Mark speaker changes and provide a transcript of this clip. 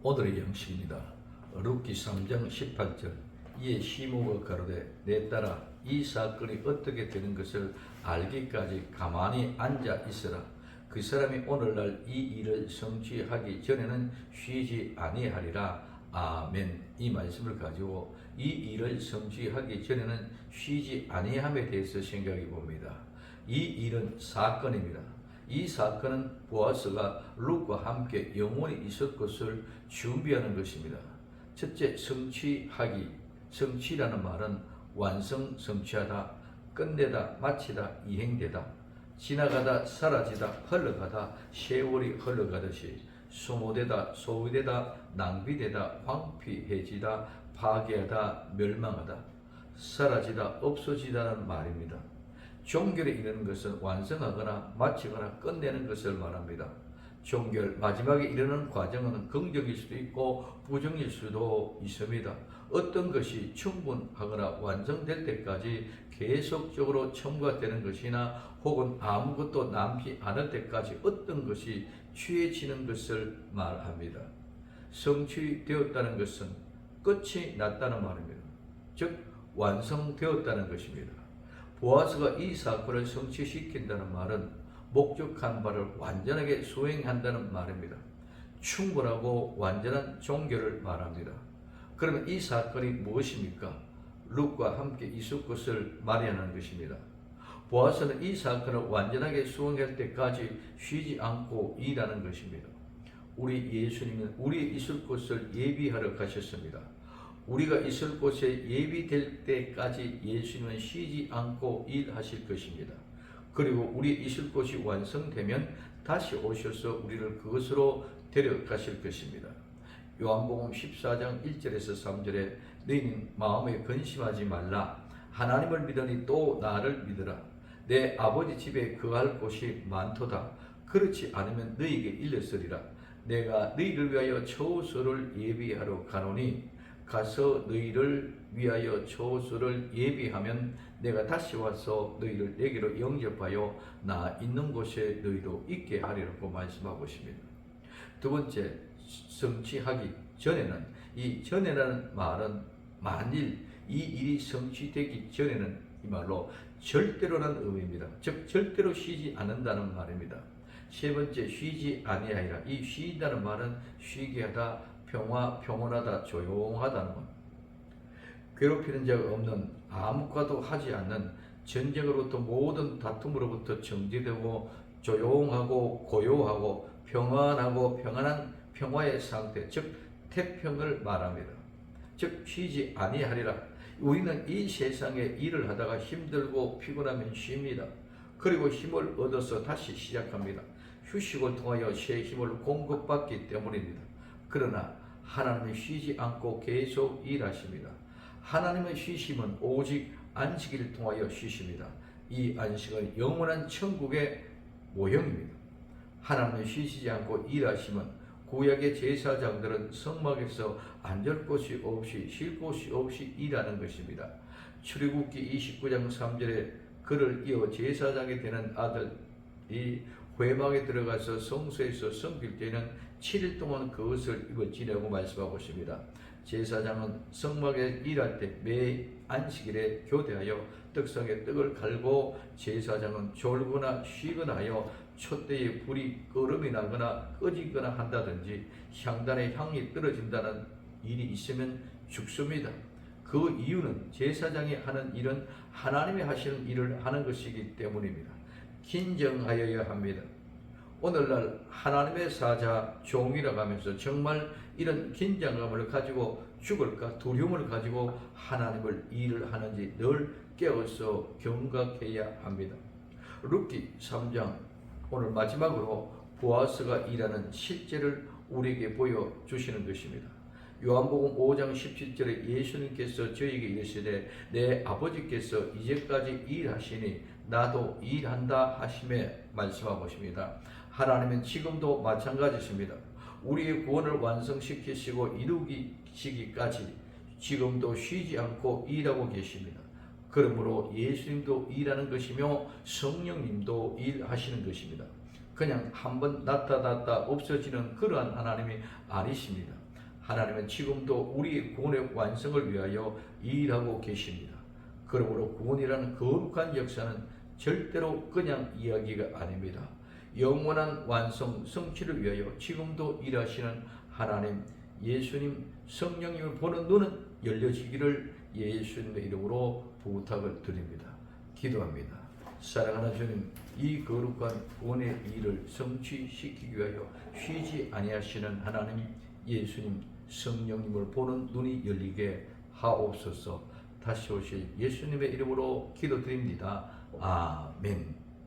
Speaker 1: 오늘의 영식입니다. 룻기 3장 18절. 이에 시므가 가로되 내 딸아 이 사건이 어떻게 되는 것을 알기까지 가만히 앉아 있으라. 그 사람이 오늘날 이 일을 성취하기 전에는 쉬지 아니하리라. 아멘. 이 말씀을 가지고 이 일을 성취하기 전에는 쉬지 아니함에 대해서 생각해 봅니다. 이 일은 사건입니다. 이 사건은 보아스가 룻과 함께 영원히 있을 것을 준비하는 것입니다. 첫째, 성취하기. 성취라는 말은 완성, 성취하다, 끝내다, 마치다, 이행되다, 지나가다, 사라지다, 흘러가다, 세월이 흘러가듯이 소모되다, 소유되다, 낭비되다, 황폐해지다, 파괴하다, 멸망하다, 사라지다, 없어지다는 말입니다. 종결에 이르는 것은 완성하거나 마치거나 끝내는 것을 말합니다. 종결, 마지막에 이르는 과정은 긍정일 수도 있고 부정일 수도 있습니다. 어떤 것이 충분하거나 완성될 때까지 계속적으로 첨가되는 것이나 혹은 아무것도 남지 않을 때까지 어떤 것이 취해지는 것을 말합니다. 성취되었다는 것은 끝이 났다는 말입니다. 즉 완성되었다는 것입니다. 보아스가 이 사건을 성취시킨다는 말은 목적한 바를 완전하게 수행한다는 말입니다. 충분하고 완전한 종결을 말합니다. 그러면 이 사건이 무엇입니까? 룻과 함께 있을 것을 말하는 것입니다. 보아스는 이 사건을 완전하게 수행할 때까지 쉬지 않고 일하는 것입니다. 우리 예수님은 우리 있을 곳을 예비하러 가셨습니다. 우리가 있을 곳에 예비될 때까지 예수님은 쉬지 않고 일하실 것입니다. 그리고 우리 있을 곳이 완성되면 다시 오셔서 우리를 그것으로 데려가실 것입니다. 요한복음 14장 1절에서 3절에 너희는 마음에 근심하지 말라. 하나님을 믿으니 또 나를 믿으라. 내 아버지 집에 거할 곳이 많도다. 그렇지 않으면 너희에게 일렀으리라. 내가 너희를 위하여 처소를 예비하러 가노니 가서 너희를 위하여 처소를 예비하면 내가 다시 와서 너희를 내게로 영접하여 나 있는 곳에 너희도 있게 하리라고 말씀하고 있습니다. 두 번째, 성취하기 전에는, 이 전에라는 말은 만일 이 일이 성취되기 전에는 이 말로 절대로라는 의미입니다. 즉 절대로 쉬지 않는다는 말입니다. 세 번째, 쉬지 아니하리라. 이 쉬다는 말은 쉬게 하다, 평온하다, 조용하다는 것. 괴롭히는 자가 없는, 아무것도 하지 않는, 전쟁으로부터 모든 다툼으로부터 정지되고 조용하고 고요하고 평안하고 평안한 평화의 상태, 즉 태평을 말합니다. 즉 쉬지 아니하리라. 우리는 이 세상에 일을 하다가 힘들고 피곤하면 쉽니다. 그리고 힘을 얻어서 다시 시작합니다. 휴식을 통하여 새 힘을 공급받기 때문입니다. 그러나 하나님은 쉬지 않고 계속 일하십니다. 하나님의 쉬심은 오직 안식일을 통하여 쉬십니다. 이 안식은 영원한 천국의 모형입니다. 하나님은 쉬시지 않고 일하시면 구약의 제사장들은 성막에서 앉을 곳이 없이 쉴 곳이 없이 일하는 것입니다. 출애굽기 29장 3절에 그를 이어 제사장이 되는 아들이 회막에 들어가서 성소에서 섬길 때는 7일 동안 그것을 입어 지내고 말씀하고 있습니다. 제사장은 성막에 일할 때 매 안식일에 교대하여 떡상에 떡을 갈고 제사장은 졸거나 쉬거나 하여 촛대에 불이 끄름이 나거나 꺼지거나 한다든지 향단의 향이 떨어진다는 일이 있으면 죽습니다. 그 이유는 제사장이 하는 일은 하나님이 하시는 일을 하는 것이기 때문입니다. 긴정하여야 합니다. 오늘날 하나님의 사자 종이라고 하면서 정말 이런 긴장감을 가지고 죽을까 두려움을 가지고 하나님을 일을 하는지 늘 깨어서 경각해야 합니다. 룻기 3장 오늘 마지막으로 보아스가 일하는 실제를 우리에게 보여주시는 것입니다. 요한복음 5장 17절에 예수님께서 저에게 이르시되 내 아버지께서 이제까지 일하시니 나도 일한다 하심에 말씀하고 있습니다. 하나님은 지금도 마찬가지십니다. 우리의 구원을 완성시키시고 이루시기까지 지금도 쉬지 않고 일하고 계십니다. 그러므로 예수님도 일하는 것이며 성령님도 일하시는 것입니다. 그냥 한번 나타났다 없어지는 그러한 하나님이 아니십니다. 하나님은 지금도 우리의 구원의 완성을 위하여 일하고 계십니다. 그러므로 구원이라는 거룩한 역사는 절대로 그냥 이야기가 아닙니다. 영원한 완성 성취를 위하여 지금도 일하시는 하나님, 예수님, 성령님을 보는 눈은 열려지기를 예수님의 이름으로 부탁을 드립니다. 기도합니다. 사랑하는 주님, 이 거룩한 구원의 일을 성취시키기 위하여 쉬지 아니하시는 하나님, 예수님, 성령님을 보는 눈이 열리게 하옵소서. 다시 오실 예수님의 이름으로 기도드립니다. 아멘.